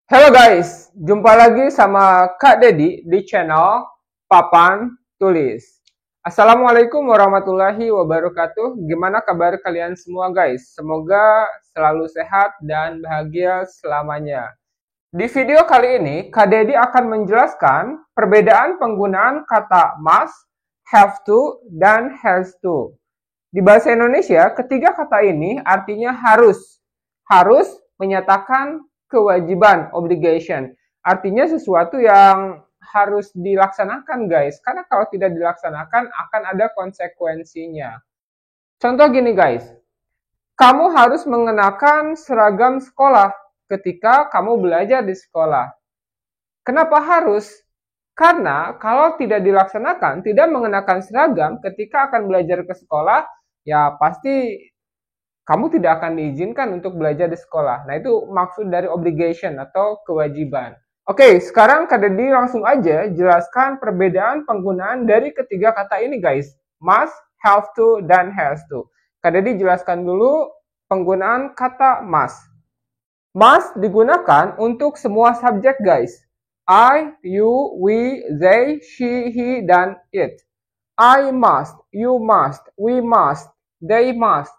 Halo guys, jumpa lagi sama Kak Dedi di channel Papan Tulis. Assalamualaikum warahmatullahi wabarakatuh. Gimana kabar kalian semua guys? Semoga selalu sehat dan bahagia selamanya. Di video kali ini, Kak Dedi akan menjelaskan perbedaan penggunaan kata must, have to, dan has to. Di bahasa Indonesia, ketiga kata ini artinya harus. Harus menyatakan kewajiban, obligation. Artinya sesuatu yang harus dilaksanakan, guys. Karena kalau tidak dilaksanakan, akan ada konsekuensinya. Contoh gini, guys. Kamu harus mengenakan seragam sekolah ketika kamu belajar di sekolah. Kenapa harus? Karena kalau tidak dilaksanakan, tidak mengenakan seragam ketika akan belajar ke sekolah, ya pasti kamu tidak akan diizinkan untuk belajar di sekolah. Nah, itu maksud dari obligation atau kewajiban. Oke, sekarang Kak Dedi langsung aja jelaskan perbedaan penggunaan dari ketiga kata ini, guys. Must, have to, dan has to. Kak Dedi jelaskan dulu penggunaan kata must. Must digunakan untuk semua subjek, guys. I, you, we, they, she, he, dan it. I must, you must, we must, they must.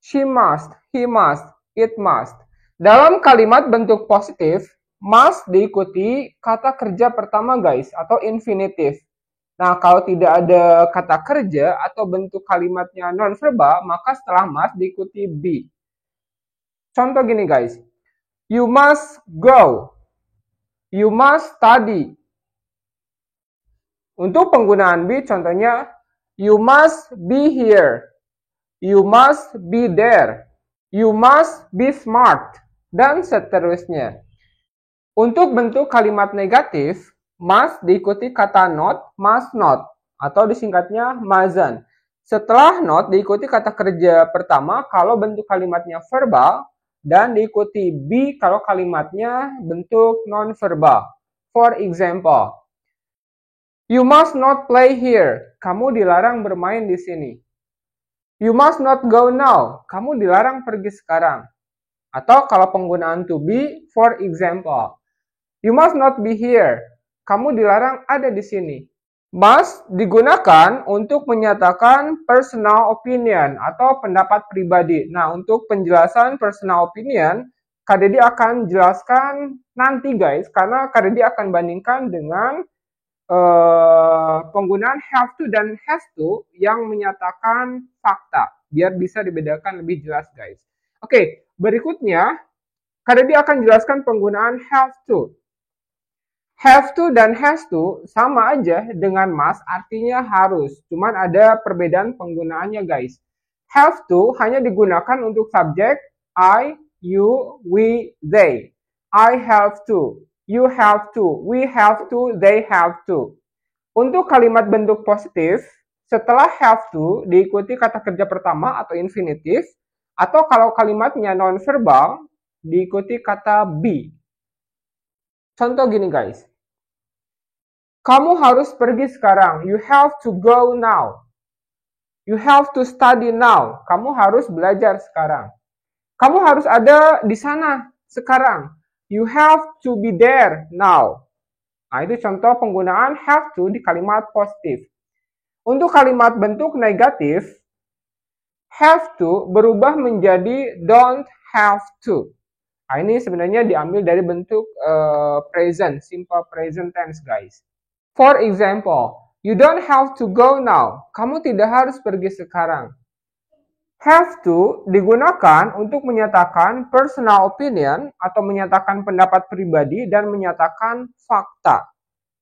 She must, he must, it must. Dalam kalimat bentuk positif, must diikuti kata kerja pertama guys, atau infinitif. Nah, kalau tidak ada kata kerja atau bentuk kalimatnya non-verbal, maka setelah must diikuti be. Contoh gini guys, you must go, you must study. Untuk penggunaan be, contohnya, you must be here, you must be there, you must be smart, dan seterusnya. Untuk bentuk kalimat negatif, must diikuti kata not, must not, atau disingkatnya mustn't. Setelah not diikuti kata kerja pertama kalau bentuk kalimatnya verbal, dan diikuti be kalau kalimatnya bentuk non-verbal. For example, you must not play here, kamu dilarang bermain di sini. You must not go now. Kamu dilarang pergi sekarang. Atau kalau penggunaan to be, for example, you must not be here. Kamu dilarang ada di sini. Must digunakan untuk menyatakan personal opinion atau pendapat pribadi. Nah, untuk penjelasan personal opinion, Kak Dedi akan jelaskan nanti guys, karena Kak Dedi akan bandingkan dengan penggunaan have to dan has to yang menyatakan fakta, biar bisa dibedakan lebih jelas guys. Oke, berikutnya Kak Dedi akan jelaskan penggunaan have to. Have to dan has to sama aja dengan must, artinya harus, cuman ada perbedaan penggunaannya guys. Have to hanya digunakan untuk subjek I, you, we, they. I have to, you have to, we have to, they have to. Untuk kalimat bentuk positif, setelah have to diikuti kata kerja pertama atau infinitif, atau kalau kalimatnya non-verbal, diikuti kata be. Contoh gini guys, kamu harus pergi sekarang, you have to go now. You have to study now, kamu harus belajar sekarang. Kamu harus ada di sana sekarang, you have to be there now. Nah, itu contoh penggunaan have to di kalimat positif. Untuk kalimat bentuk negatif, have to berubah menjadi don't have to. Nah, ini sebenarnya diambil dari bentuk present, simple present tense, guys. For example, you don't have to go now. Kamu tidak harus pergi sekarang. Have to digunakan untuk menyatakan personal opinion atau menyatakan pendapat pribadi dan menyatakan fakta.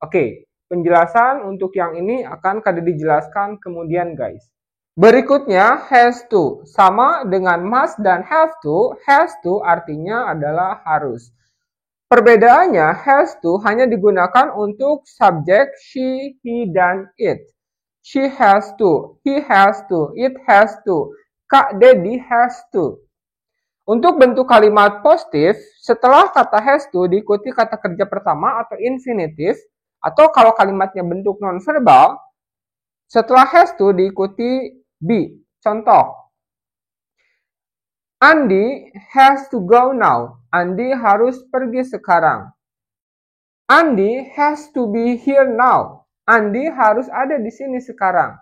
Oke, penjelasan untuk yang ini akan Kak Dedi jelaskan kemudian guys. Berikutnya has to, sama dengan must dan have to. Has to artinya adalah harus. Perbedaannya has to hanya digunakan untuk subjek she, he, dan it. She has to, he has to, it has to, Kak Dedi has to. Untuk bentuk kalimat positif, setelah kata has to diikuti kata kerja pertama atau infinitif, atau kalau kalimatnya bentuk non-verbal, setelah has to diikuti be. Contoh, Andy has to go now. Andy harus pergi sekarang. Andy has to be here now. Andy harus ada di sini sekarang.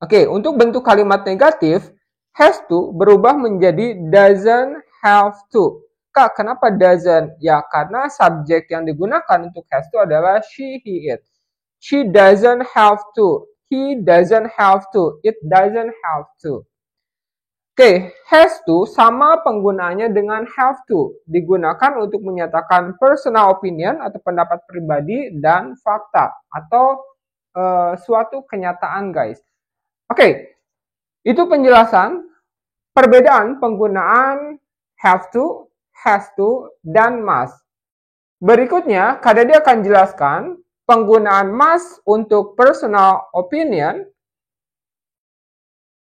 Oke, untuk bentuk kalimat negatif, has to berubah menjadi doesn't have to. Kak, kenapa doesn't? Ya, karena subjek yang digunakan untuk has to adalah she, he, it. She doesn't have to. He doesn't have to. It doesn't have to. Oke, has to sama penggunaannya dengan have to. Digunakan untuk menyatakan personal opinion atau pendapat pribadi dan fakta atau suatu kenyataan, guys. Oke, itu penjelasan perbedaan penggunaan have to, has to, dan must. Berikutnya, Kak Dede akan jelaskan penggunaan must untuk personal opinion,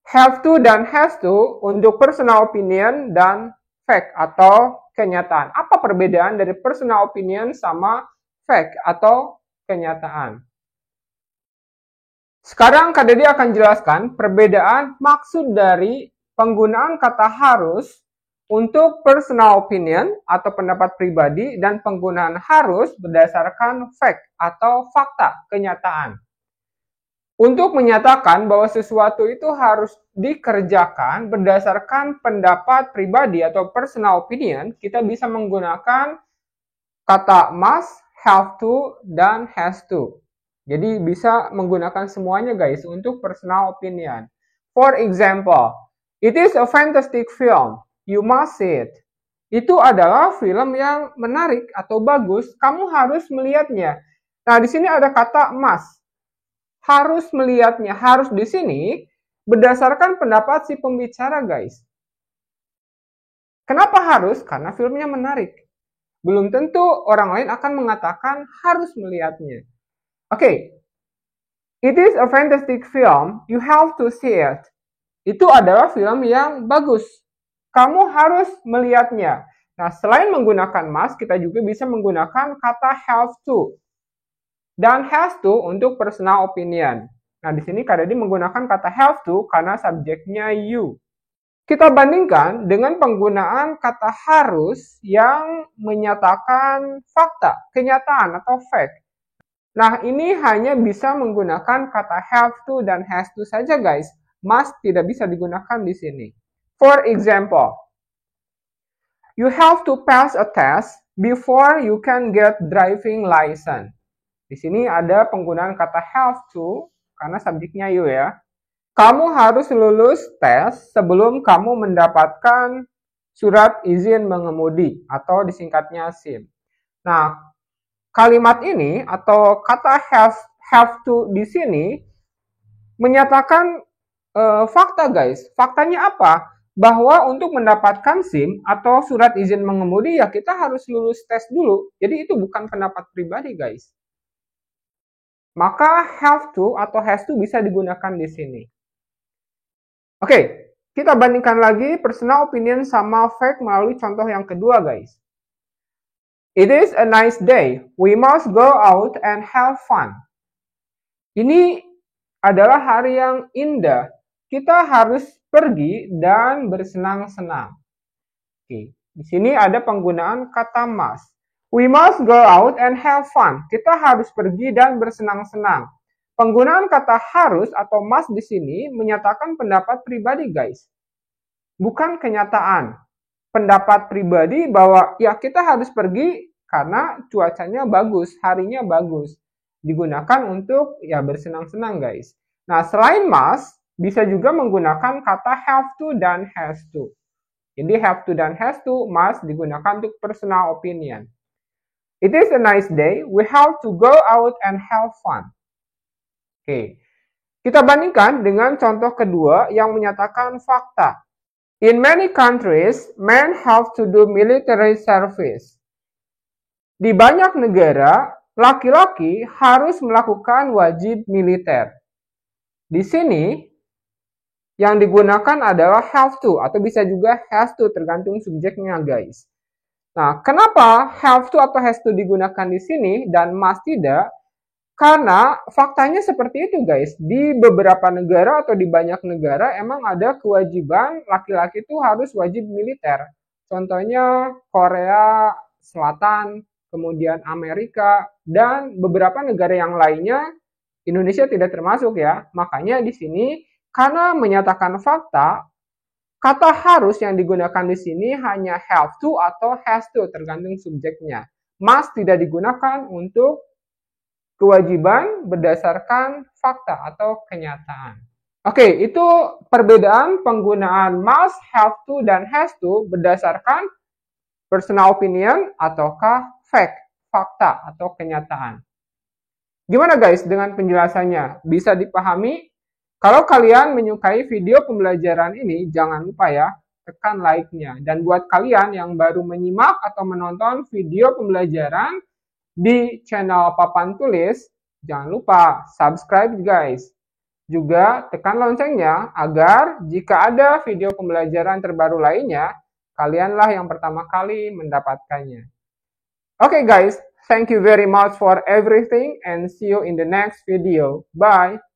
have to dan has to untuk personal opinion dan fact atau kenyataan. Apa perbedaan dari personal opinion sama fact atau kenyataan? Sekarang Kak Dede akan jelaskan perbedaan maksud dari penggunaan kata harus untuk personal opinion atau pendapat pribadi dan penggunaan harus berdasarkan fact atau fakta, kenyataan. Untuk menyatakan bahwa sesuatu itu harus dikerjakan berdasarkan pendapat pribadi atau personal opinion, kita bisa menggunakan kata must, have to, dan has to. Jadi bisa menggunakan semuanya guys untuk personal opinion. For example, it is a fantastic film. You must see it. Itu adalah film yang menarik atau bagus. Kamu harus melihatnya. Nah, di sini ada kata must. Harus melihatnya, harus di sini berdasarkan pendapat si pembicara, guys. Kenapa harus? Karena filmnya menarik. Belum tentu orang lain akan mengatakan harus melihatnya. Oke. It is a fantastic film, you have to see it. Itu adalah film yang bagus. Kamu harus melihatnya. Nah, selain menggunakan must, kita juga bisa menggunakan kata have to. Dan has to untuk personal opinion. Nah, di sini Kak Dede menggunakan kata have to karena subjeknya you. Kita bandingkan dengan penggunaan kata harus yang menyatakan fakta, kenyataan atau fact. Nah, ini hanya bisa menggunakan kata have to dan has to saja, guys. Must tidak bisa digunakan di sini. For example, you have to pass a test before you can get driving license. Di sini ada penggunaan kata have to karena subjeknya you ya. Kamu harus lulus tes sebelum kamu mendapatkan surat izin mengemudi atau disingkatnya SIM. Nah, kalimat ini atau kata have to di sini menyatakan fakta, guys. Faktanya apa? Bahwa untuk mendapatkan SIM atau surat izin mengemudi ya kita harus lulus tes dulu. Jadi itu bukan pendapat pribadi, guys. Maka have to atau has to bisa digunakan di sini. Oke, kita bandingkan lagi personal opinion sama fact melalui contoh yang kedua, guys. It is a nice day. We must go out and have fun. Ini adalah hari yang indah. Kita harus pergi dan bersenang-senang. Oke, di sini ada penggunaan kata must. We must go out and have fun. Kita harus pergi dan bersenang-senang. Penggunaan kata harus atau must di sini menyatakan pendapat pribadi, guys. Bukan kenyataan. Pendapat pribadi bahwa ya kita harus pergi karena cuacanya bagus, harinya bagus. Digunakan untuk ya bersenang-senang, guys. Nah, selain must, bisa juga menggunakan kata have to dan has to. Jadi have to dan has to must digunakan untuk personal opinion. It is a nice day. We have to go out and have fun. Oke. Kita bandingkan dengan contoh kedua yang menyatakan fakta. In many countries, men have to do military service. Di banyak negara, laki-laki harus melakukan wajib militer. Di sini, yang digunakan adalah have to atau bisa juga has to tergantung subjeknya, guys. Nah, kenapa have to atau has to digunakan di sini dan must tidak? Karena faktanya seperti itu guys, di beberapa negara atau di banyak negara emang ada kewajiban laki-laki itu harus wajib militer. Contohnya Korea Selatan, kemudian Amerika, dan beberapa negara yang lainnya, Indonesia tidak termasuk ya. Makanya di sini karena menyatakan fakta, kata harus yang digunakan di sini hanya have to atau has to, tergantung subjeknya. Must tidak digunakan untuk kewajiban berdasarkan fakta atau kenyataan. Oke, itu perbedaan penggunaan must, have to, dan has to berdasarkan personal opinion ataukah fact, fakta atau kenyataan. Gimana guys dengan penjelasannya? Bisa dipahami? Kalau kalian menyukai video pembelajaran ini, jangan lupa ya, tekan like-nya. Dan buat kalian yang baru menyimak atau menonton video pembelajaran di channel Papan Tulis, jangan lupa subscribe guys. Juga tekan loncengnya agar jika ada video pembelajaran terbaru lainnya, kalianlah yang pertama kali mendapatkannya. Okay guys, thank you very much for everything and see you in the next video. Bye!